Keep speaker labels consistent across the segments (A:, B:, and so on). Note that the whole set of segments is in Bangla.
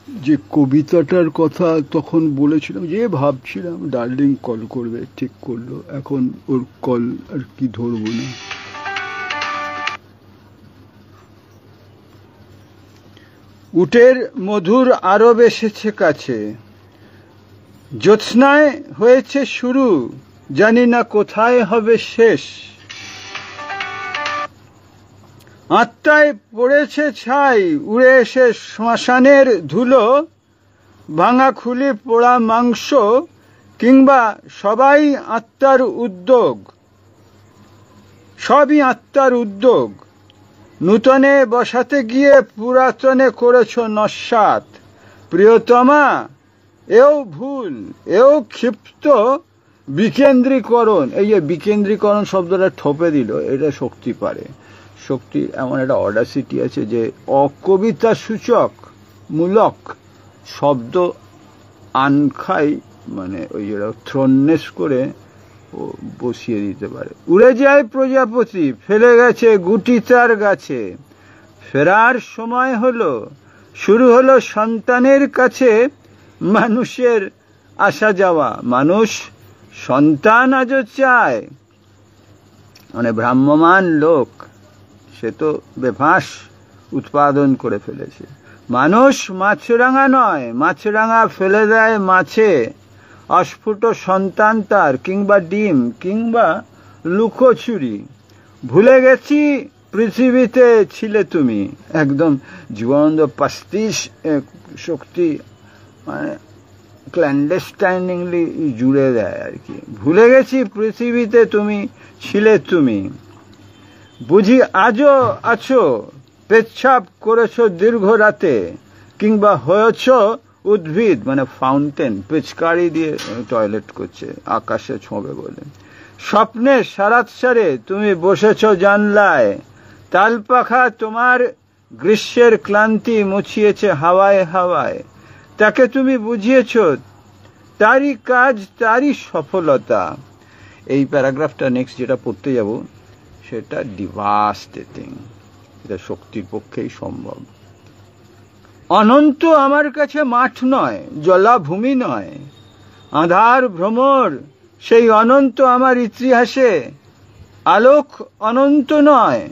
A: যে কবিতাটার কথা তখন বলেছিলাম, যে ভাবছিলাম ডার্লিং কল করবে, ঠিক করলো, এখন ওর কল আর কি ধরবো না। উটের মধুর আরব এসেছে কাছে, জ্যোৎস্নায় হয়েছে শুরু, জানি না কোথায় হবে শেষ। আত্মায় পড়েছে ছাই, উড়ে এসে শ্মশানের ধুলো, ভাঙা খুলি পোড়া মাংস, কিংবা সবাই আত্মার উদ্যোগ, সবই আত্মার উদ্যোগ। নূতনে বসাতে গিয়ে পুরাতনে করেছ নস্যাৎ। প্রিয়তমা, এও ভুল, এও ক্ষিপ্ত বিকেন্দ্রীকরণ। এই যে বিকেন্দ্রীকরণ শব্দটা ঠোপে দিল, এটা শক্তি পারে। শক্তির এমন একটা অডাসিটি আছে যে অকবিতা সূচক মূলক শব্দ আনখাই, মানে ওই যেটা থ্রোননেস করে ও বসিয়ে দিতে পারে। উড়ে যায় প্রজাপতি, ফেলে গেছে গুটি তার গাছে, ফেরার সময় হলো, শুরু হলো সন্তানের কাছে মানুষের আসা যাওয়া। মানুষ সন্তান আজও চায়, মানে ভ্রাম্যমান লোক সে তো বেফাঁস উৎপাদন করে ফেলেছে। মানুষ মাছরাঙা নয়, মাছরাঙা ফেলে দেয় মাছে, অস্ফুট সন্তান তার, কিংবা ডিম, কিংবা লুকোচুরি। ভুলে গেছি পৃথিবীতে ছিলে তুমি। একদম জীবনানন্দ পাস্তিস শক্তি, মানে ক্ল্যান্ডেস্টাইনিংলি জুড়ে দেয় আর কি। ভুলে গেছি পৃথিবীতে তুমি ছিলে তুমি, বুঝি আজও আছো, পেচ্ছাপ করেছ দীর্ঘ রাতে, কিংবা হয়েছ উদ্ভিদ, মানে ফাউন্টেন, পিচকারি দিয়ে টয়লেট করছে আকাশে ছোঁবে বলে। স্বপ্নে সারাত সারে তুমি বসেছ জানলায়, তালপাখা তোমার গ্রীষ্মের ক্লান্তি মুছিয়েছে হাওয়ায় হাওয়ায়। তাকে তুমি বুঝিয়েছ, তারই কাজ, তারই সফলতা। এই প্যারাগ্রাফটা নেক্সট যেটা পড়তে যাব সেটা ডিভাস্টেটিং, এটা শক্তির পক্ষেই সম্ভব। অনন্ত আমার কাছে মাঠ নয়, জলাভূমি নয়, আধার ভ্রমর সেই অনন্ত আমার ইতিহাসে। আলোক অনন্ত নয়,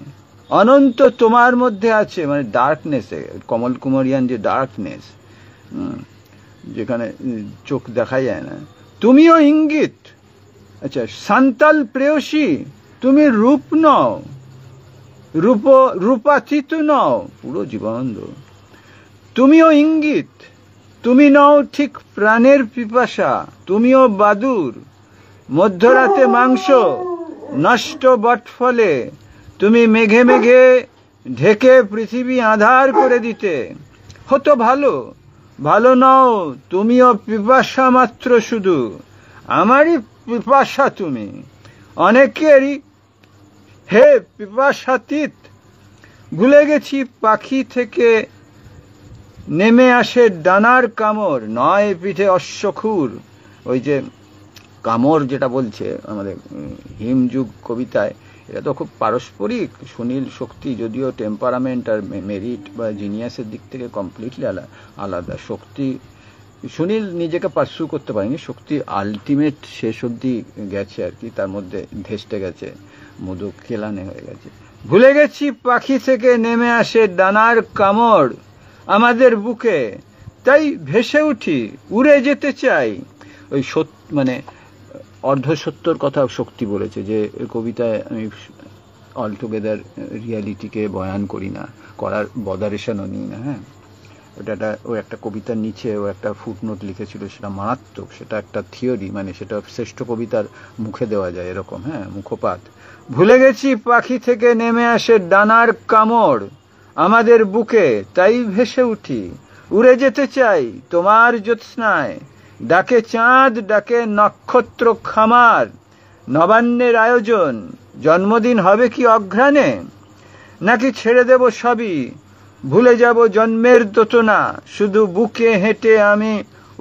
A: অনন্ত তোমার মধ্যে আছে, মানে ডার্কনেসে, কমল কুমারিয়ান যে ডার্কনেস, যেখানে চোখ দেখা যায় না। তুমিও ইঙ্গিত, আচ্ছা সান্তাল প্রেয়সী, তুমি রূপ নও, রূপাতীত নও, পুরো জীবনানন্দ। তুমিও ইঙ্গিত, তুমি নও ঠিক প্রাণের পিপাসা, তুমিও বাদুর, মধ্যরাতে মাংস, নষ্ট বটফলে, তুমি মেঘে মেঘে ঢেকে পৃথিবী আঁধার করে দিতে। হতো ভালো, ভালো নও, তুমিও পিপাসা মাত্র শুধু, আমারই পিপাসা তুমি, অনেকেরই হে পিপাসাতীত। ভুলে গেছি পাখি থেকে নেমে আসে ডানার কামড়, নয় পিঠে অশ্বখুর। ওই যে কামড় যেটা বলছে আমাদের হিমযুগ কবিতায়, এটা তো খুব পারস্পরিক। সুনীল শক্তি যদিও টেম্পারামেন্ট আর মেরিট বা জিনিয়াসের দিক থেকে কমপ্লিটলি আলাদা। শক্তি, সুনীল নিজেকে পার্সু করতে পারেনি, শক্তি আলটিমেট শেষ অবধি গেছে আর কি, তার মধ্যে ধেসতে গেছে, মধু কেলানে হয়ে গেছে। ভুলে গেছি পাখি থেকে নেমে আসে ডানার কামড় আমাদের বুকে, তাই ভেসে উঠি, উড়ে যেতে চাই। ওই মানে অর্ধসত্যর কথা শক্তি বলেছে, যে কবিতায় আমি অলটুগেদার রিয়ালিটিকে বয়ান করি না, করার বদারেশনও নিই না। হ্যাঁ, ওটা ও একটা কবিতার নিচে ও একটা ফুটনোট লিখেছিল, সেটা মারাত্মক, সেটা একটা থিওরি, মানে সেটা শ্রেষ্ঠ কবিতার মুখে দেওয়া যায় এরকম, হ্যাঁ, মুখপাত। ভুলে গেছি পাখি থেকে নেমে আসে ডানার কামড় আমাদের বুকে, তাই ভেসে উঠি, উড়ে যেতে চাই তোমার জ্যোৎস্নায়। ডাকে চাঁদ, ডাকে নক্ষত্র খামার, নবান্নের আয়োজন, জন্মদিন হবে কি অঘ্রাণে, নাকি ছেড়ে দেব সবই, ভুলে যাব জন্মের দোতনা, শুধু বুকে হেঁটে আমি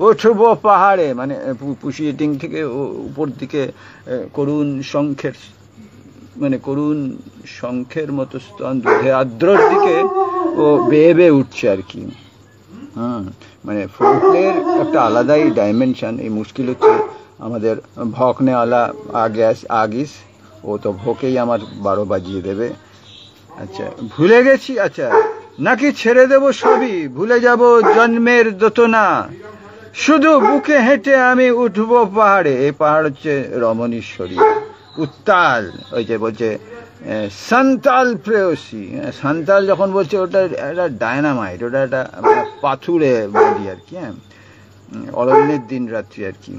A: উঠব পাহাড়ে। মানে পুষিয়েটিং থেকে উপর দিকে করুণ শঙ্খের, মানে করুণ শঙ্খের মতো স্তন দুধে আর্দ্রর দিকে ও বেয়ে বেয়ে উঠছে আর কি। মানে ফোকলের একটা আলাদাই ডাইমেনশন। এই মুশকিল হচ্ছে আমাদের ভকনেওয়ালা আগিস, ও তো ভোকেই আমার 12 বাজিয়ে দেবে। আচ্ছা, ভুলে গেছি, আচ্ছা, নাকি ছেড়ে দেব সবই, ভুলে যাব জন্মের দোতনা, শুধু বুকে হেঁটে আমি উঠবো পাহাড়ে। এই পাহাড় হচ্ছে রমণীশ্বরী, উত্তাল। ওই যে বলছে সান্তাল প্রেয়সী, সান্তাল যখন বলছে ওটা একটা ডায়নামাইট, ওটা একটা পাথুরে বলি আর কি, অরণ্যের দিন রাত্রি আর কি।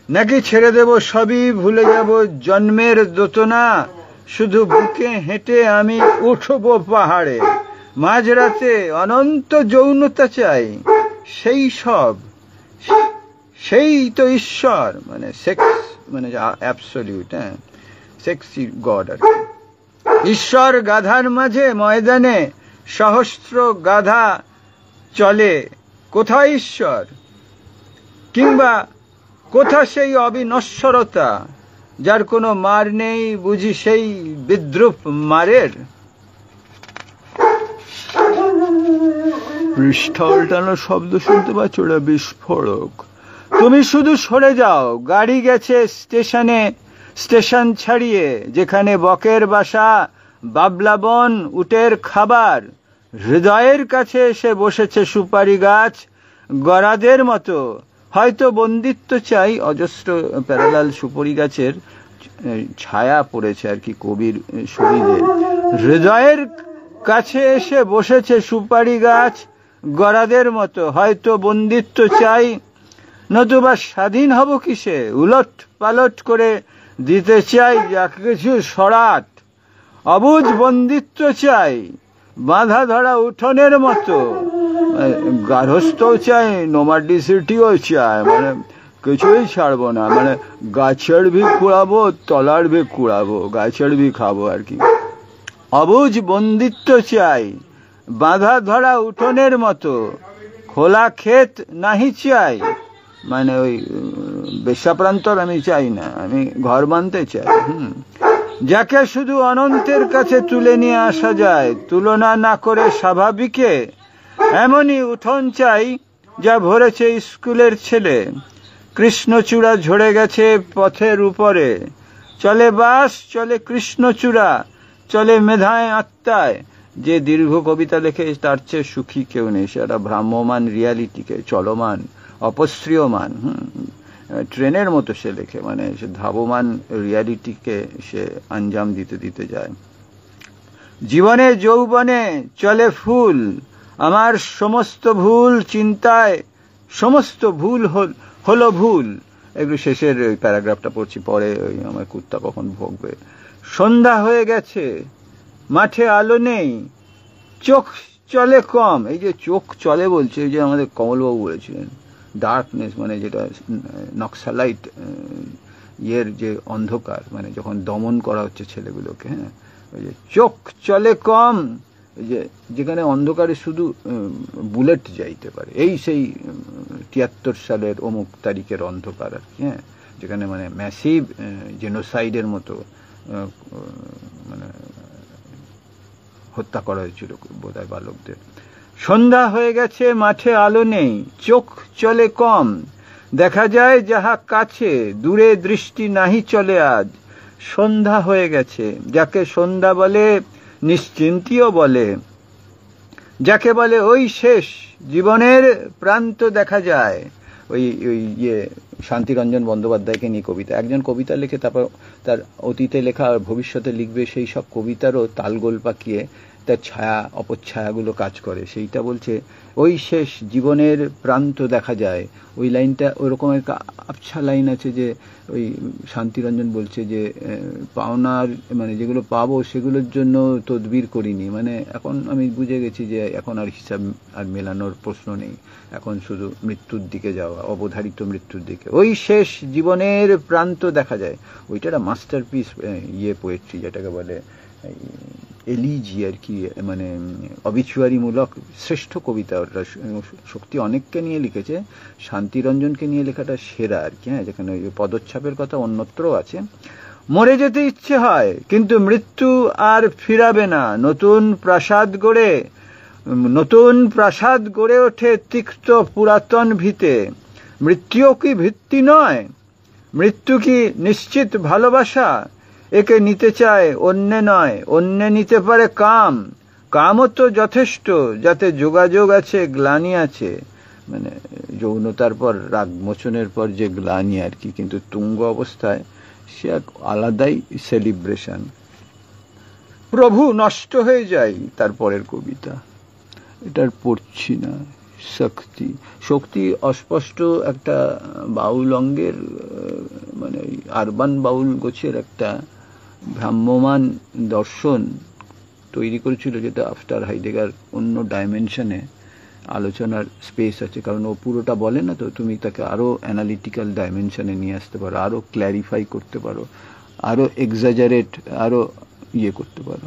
A: নাকি ছেড়ে দেব সবই, ভুলে যাব জন্মের দোতনা, শুধু বুকে হেঁটে আমি উঠবো পাহাড়ে। মাঝরাতে অনন্ত যৌনতা চাই, সেই তো ঈশ্বর, মানে সেক্স, মানে অ্যাবসলিউট, সেক্সি গড আর কি। ঈশ্বর গাধার মাঝে ময়দানে সহস্র গাধা চলে, কোথায় ঈশ্বর? কিংবা কোথা সেই অবিনশ্বরতা, যার কোনো মার নেই বুঝি সেই বিদ্রুপ মারের? পৃষ্ঠা উল্টানোর শব্দ শুনতে পাচ্ছ, ওটা বিস্ফোরক। তুমি শুধু সরে যাও, গাড়ি গেছে স্টেশন ছাড়িয়ে, যেখানে বকের বাসা, বাবলা বন, উটের খাবার। হৃদয়ের কাছে এসে বসেছে সুপারি গাছ, গরাদের মতো। হয়তো বন্দিত্ব চাই, অজস্র প্যারালাল সুপারি গাছের ছায়া পড়েছে আর কি কবির শরীরে। হৃদয়ের কাছে এসে বসেছে সুপারি গাছ, গরাদের মতো। হয়তো বন্দিত্ব চাই, নতুবা স্বাধীন হব কিসে? উলট পালট করে দিতে চাই যা কিছু সরাট। অবুঝ বন্দিত্ব চাই, বাঁধা ধরা উঠোনের মতো। গার্হস্থ্যও চাই, নোমাডিসিটিও চাই, মানে কিছুই ছাড়বো না, মানে গাছের ভি কুড়াবো, তলার ভি কুড়াবো, গাছের ভি খাবো আর কি। অবুঝ বন্দিত্ব চাই, বাঁধা ধরা উঠোনের মতো। খোলা ক্ষেত নাহি চাই, মানে ওই বেশ্যাপ্রান্তর আমি চাই না, আমি ঘর বানতে চাই। যাকে শুধু অনন্তের কাছে তুলে নিয়ে আসা যায়, তুলনা না করে স্বাভাবিকে। এমনই উঠোন চাই যা ভরেছে স্কুলের ছেলে। কৃষ্ণচূড়া ঝরে গেছে পথের উপরে, চলে বাস, চলে কৃষ্ণচূড়া, চলে মেধায় আত্মায়। যে দীর্ঘ কবিতা লেখে তার চেয়ে সুখী কেউ নেই। সেটা ভ্রাম্যমান রিয়ালিটিকে, চলমান, অপশ্রিয়মান, ট্রেনের মতো সে লেখে, মানে সে ধাবমান রিয়ালিটিকে সে আঞ্জাম দিতে দিতে যায়। জীবনে যৌবনে চলে ফুল, আমার সমস্ত ভুল চিন্তায়, সমস্ত ভুল হলো ভুল। একটু শেষের ওই প্যারাগ্রাফটা পড়ছি, পরে ওই আমার কুত্তা কখন ভোগবে। সন্ধ্যা হয়ে গেছে, মাঠে আলো নেই, চোখ চলে কম। এই যে চোখ চলে বলছে, এই যে আমাদের কমলবাবু বলেছিলেন, ডার্কনেস, মানে যেটা নক্সালাইট ইয়ের যে অন্ধকার, মানে যখন দমন করা হচ্ছে ছেলেগুলোকে, ওই যে চোখ চলে কম, যে যেখানে অন্ধকারে শুধু বুলেট যাইতে পারে, এই সেই 73 সালের অমুক তারিখের অন্ধকার আর কি, যেখানে মানে ম্যাসিভ জেনোসাইডের মতো মানে হত্যা করা হয়েছিল বোধহয় বালকদের। সন্ধ্যা হয়ে গেছে, মাঠে আলো নেই, চোখ চলে কম, দেখা যায় যাহা কাছে, দূরে দৃষ্টি নাহি চলে আজ। সন্ধ্যা হয়ে গেছে, যাকে সন্ধ্যা বলে নিশ্চিন্তিও বলে, যাকে বলে ওই শেষ জীবনের প্রান্ত দেখা যায়। ওই ইয়ে শান্তিরঞ্জন বন্দ্যোপাধ্যায়কে নিয়ে কবিতা, একজন কবিতা লিখে তারপর তার অতীতে লেখা আর ভবিষ্যতে লিখবে, সেই সব কবিতারও তালগোল পাকিয়ে তার ছায়া অপচ্ছায়াগুলো কাজ করে। সেইটা বলছে ওই শেষ জীবনের প্রান্ত দেখা যায়। ওই লাইনটা ওইরকম একটা আবছা লাইন আছে যে ওই শান্তিরঞ্জন বলছে যে পাওনার মানে যেগুলো পাবো সেগুলোর জন্য তদবির করিনি, মানে এখন আমি বুঝে গেছি যে এখন আর হিসাব আর মেলানোর প্রশ্ন নেই, এখন শুধু মৃত্যুর দিকে যাওয়া, অবধারিত মৃত্যুর দিকে। ওই শেষ জীবনের প্রান্ত দেখা যায়, ওইটা একটা মাস্টারপিস ইয়ে পোয়েট্রি, যেটাকে বলে এলিজি আর কি, মানে অবিচুয়ারিমূলক শ্রেষ্ঠ কবিতা। ওটা শক্তি অনেককে নিয়ে লিখেছে, শান্তিরঞ্জনকে নিয়ে লেখাটা সেরা আর কি, যেখানে ওই পদচ্ছাপের কথা অন্যত্রও আছে। মরে যেতে ইচ্ছে হয়, কিন্তু মৃত্যু আর ফিরাবে না, নতুন প্রাসাদ গড়ে নতুন প্রাসাদ গড়ে ওঠে তিক্ত পুরাতন ভিতে। মৃত্যু কি ভিত্তি নয়? মৃত্যু কি নিশ্চিত ভালোবাসা? একে নিতে চায় অন্যে নয়, অন্যে নিতে পারে কাম। কামও তো যথেষ্ট, যাতে যোগাযোগ আছে, গ্লানি আছে, মানে যৌনতার পর রাগ মোচনের পর যে গ্লানি আর কি, কিন্তু তুঙ্গ অবস্থায় সে এক আলাদাই সেলিব্রেশন। প্রভু নষ্ট হয়ে যায়, তারপরের কবিতা, এটার পড়ছি না। শক্তি, শক্তি অস্পষ্ট একটা বাউল অঙ্গের, মানে আরবান বাউল গোছের একটা ভ্রাম্যমান দর্শন তৈরি করেছিল, যেটা আফটার হাইডেগার অন্য ডাইমেনশনে আলোচনার স্পেস আছে। কারণ ও পুরোটা বলে না তো, তুমি তাকে আরো অ্যানালিটিক্যাল ডাইমেনশনে নিয়ে আসতে পারো, আরো ক্ল্যারিফাই করতে পারো, আরো এক্সাজারেট, আরো করতে পারো।